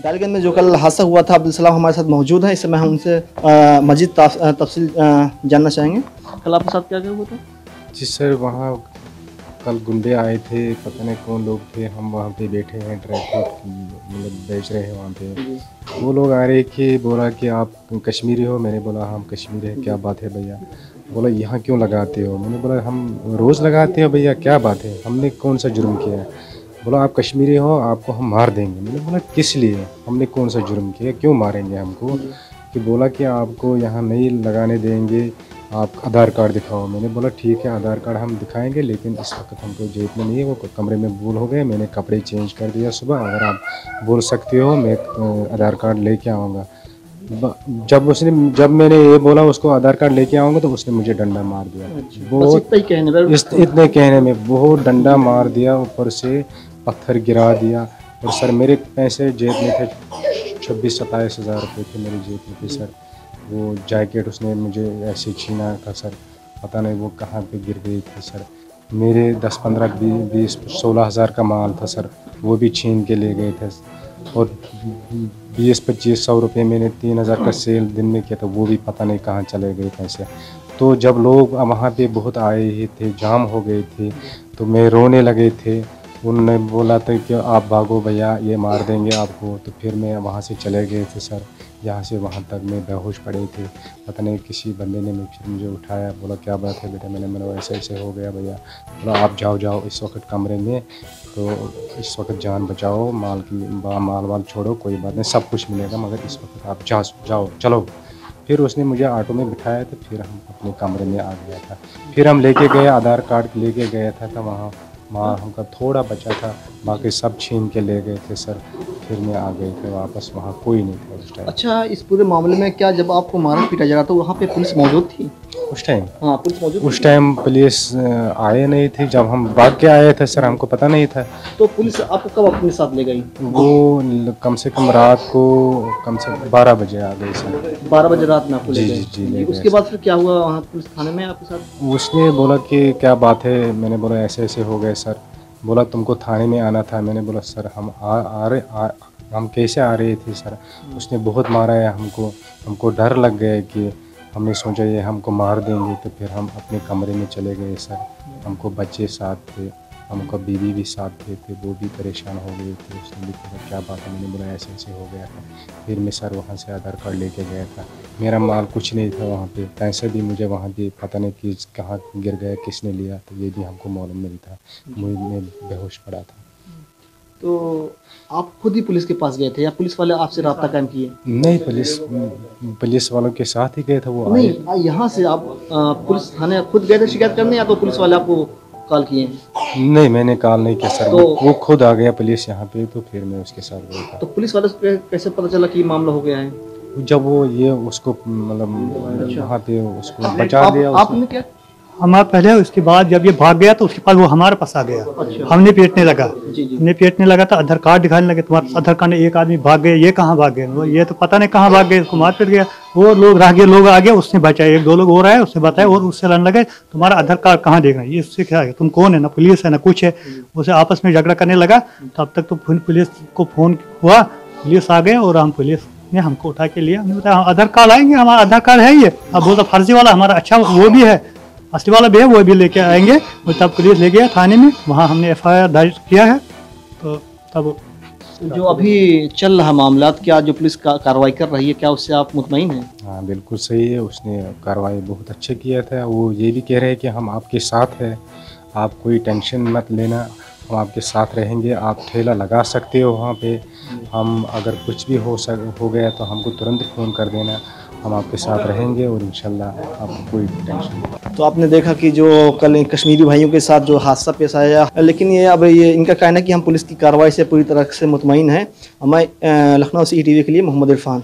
डालगंज में जो कल हादसा हुआ था, अफज़ल हमारे साथ मौजूद है। इस समय हम उनसे मज़ीद तफसील जानना चाहेंगे। कल आपके साथ क्या क्या हुआ था? जी सर, वहाँ कल गुंडे आए थे, पता नहीं कौन लोग थे। हम वहाँ पे बैठे हैं, ड्राई फ्रूट मतलब बेच रहे हैं वहाँ पे। वो लोग आ रहे कि बोला कि आप कश्मीरी हो। मैंने बोला हम कश्मीरी हैं। क्या बात है भैया? बोला यहाँ क्यों लगाते हो? मैंने बोला हम रोज़ लगाते हो भैया, क्या बात है, हमने कौन सा जुर्म किया है? बोला आप कश्मीरी हो, आपको हम मार देंगे। मैंने बोला किस लिए, हमने कौन सा जुर्म किया, क्यों मारेंगे हमको? कि बोला कि आपको यहाँ नहीं लगाने देंगे, आप आधार कार्ड दिखाओ। मैंने बोला ठीक है, आधार कार्ड हम दिखाएंगे, लेकिन इस वक्त हमको जेब में नहीं है। वो कमरे में भूल हो गए, मैंने कपड़े चेंज कर दिया सुबह। अगर आप बोल सकते हो मैं आधार कार्ड लेके आऊँगा। जब मैंने ये बोला उसको आधार कार्ड लेके आऊँगा, तो उसने मुझे डंडा मार दिया। बहुत इतने कहने में बहुत डंडा मार दिया, ऊपर से पत्थर गिरा दिया। और सर मेरे पैसे जेब में थे, 26-27 हज़ार रुपये थे मेरी जेब में थे सर। वो जैकेट उसने मुझे ऐसे छीना था सर, पता नहीं वो कहाँ पे गिर गई थी सर। मेरे 10, 15, 20, 16 हज़ार का माल था सर, वो भी छीन के ले गए थे। और 20-25 रुपये मैंने 3,000 का सेल दिन में किया था, वो भी पता नहीं कहाँ चले गए पैसे। तो जब लोग वहाँ पे बहुत आए ही थे, जाम हो गए थे, तो मैं रोने लगे थे। उन्होंने बोला था कि आप भागो भैया, ये मार देंगे आपको। तो फिर मैं वहाँ से चले गए थे सर। यहाँ से वहाँ तक मैं बेहोश पड़े थे। पता नहीं किसी बंदे ने मुझे उठाया, बोला क्या बात है बेटा? मैंने ऐसे ऐसे हो गया भैया। बोला आप जाओ इस वक्त कमरे में, तो इस वक्त जान बचाओ, माल वाल छोड़ो, कोई बात नहीं, सब कुछ मिलेगा, मगर इस वक्त आप जाओ चलो। फिर उसने मुझे ऑटो में बिठाया, तो फिर हम अपने कमरे में आ गया था। फिर हम लेके गए, आधार कार्ड लेके गया था वहाँ हमका थोड़ा बचा था, बाकी सब छीन के ले गए थे सर। फिर मैं आ गए थे वापस, वहाँ कोई नहीं था उस टाइम। अच्छा, इस पूरे मामले में क्या जब आपको मारा पीटा जा रहा था, वहाँ पे पुलिस मौजूद थी उस टाइम? हाँ, पुलिस मौजूद उस टाइम पुलिस आए नहीं थे। जब हम भाग के आए थे सर, हमको पता नहीं था। तो पुलिस आपको कब अपने साथ ले गई? वो कम से कम रात को कम से 12 बजे आ गई सर। 12 बजे रात में आपको ले गए? जी। उसके बाद फिर क्या हुआ वहाँ पुलिस थाने में आपके साथ? उसने बोला कि क्या बात है? मैंने बोला ऐसे ऐसे हो गए सर। बोला तुमको थाने में आना था। मैंने बोला सर हम कैसे आ रहे थे सर? उसने बहुत मारा है हमको डर लग गया कि हमने सोचा ये हमको मार देंगे। तो फिर हम अपने कमरे में चले गए सर। हमको बच्चे साथ थे, हमको बीवी भी साथ थे, वो भी परेशान हो गए थे। उसने भी पूछा क्या बात है? मैंने बोला ऐसे ऐसे हो गया था। फिर मैं सर वहाँ से आधार कार्ड लेके गया था। मेरा माल कुछ नहीं था वहाँ पे, पैसे भी मुझे वहाँ पे पता नहीं कि कहाँ गिर गया, किसने लिया, तो ये भी हमको मालूम नहीं था। मैं बेहोश पड़ा था। तो आप खुद ही पुलिस के पास गए थे या पुलिस वाले आपसे रब्ता कायम किए? नहीं, पुलिस वालों के साथ ही गए थे। वो नहीं, यहाँ से आप पुलिस थाने खुद गए थे शिकायत करने, या तो पुलिस वाले आपको कॉल किए? नहीं, मैंने कॉल नहीं किया सर। तो वो खुद आ गया पुलिस यहाँ पे, तो फिर मैं उसके साथ गया था। तो पुलिस वाले से कैसे पता चला कि मामला हो गया है? जब वो ये उसको मतलब वहाँ पे उसको बचा दिया। आपने क्या? हमारा पहले, उसके बाद जब ये भाग गया तो उसके बाद वो हमारे पास आ गया। हमने पीटने लगा। हमने पीटने लगा तो आधार कार्ड दिखाने लगे, तुम्हारे आधार कार्ड ने, एक आदमी भाग गए, ये कहाँ भाग गए? ये तो पता नहीं कहाँ भाग गए, उसको मार पीट गया। वो लोग राहगीर लोग आ गए, उसने बचाया, 1-2 लोग और आए, उसने बताया, और उससे लड़ने लगे तुम्हारा आधार कार्ड कहाँ देखना, ये उससे क्या है, तुम कौन है, ना पुलिस है ना कुछ है। उसे आपस में झगड़ा करने लगा। तब तक तो पुलिस को फोन हुआ, पुलिस आ गए और हम पुलिस ने हमको उठा के लिया। हमने बताया आधार कार्ड आएंगे, हमारा आधार कार्ड है ये। अब बोलता फर्जी वाला हमारा, अच्छा वो भी है, असली वाला भी है, वो भी लेके आएंगे। तब पुलिस ले गया थाने में, वहाँ हमने FIR दर्ज किया है। तो तब जो अभी चल रहा मामला, क्या जो पुलिस कार्रवाई कर रही है, क्या उससे आप मुतमईन हैं? हाँ बिल्कुल सही है, उसने कार्रवाई बहुत अच्छे किया था। वो ये भी कह रहे हैं कि हम आपके साथ हैं, आप कोई टेंशन मत लेना, हम आपके साथ रहेंगे, आप ठेला लगा सकते हो वहाँ पे। हम अगर कुछ भी हो गया तो हमको तुरंत फ़ोन कर देना, हम आपके साथ रहेंगे और इंशाल्लाह आपको कोई टेंशन नहीं। तो आपने देखा कि जो कल कश्मीरी भाइयों के साथ जो हादसा पेश आया, लेकिन ये इनका कहना है कि हम पुलिस की कार्रवाई से पूरी तरह से मुतमईन हैं। मैं लखनऊ से ETV के लिए मोहम्मद इरफान।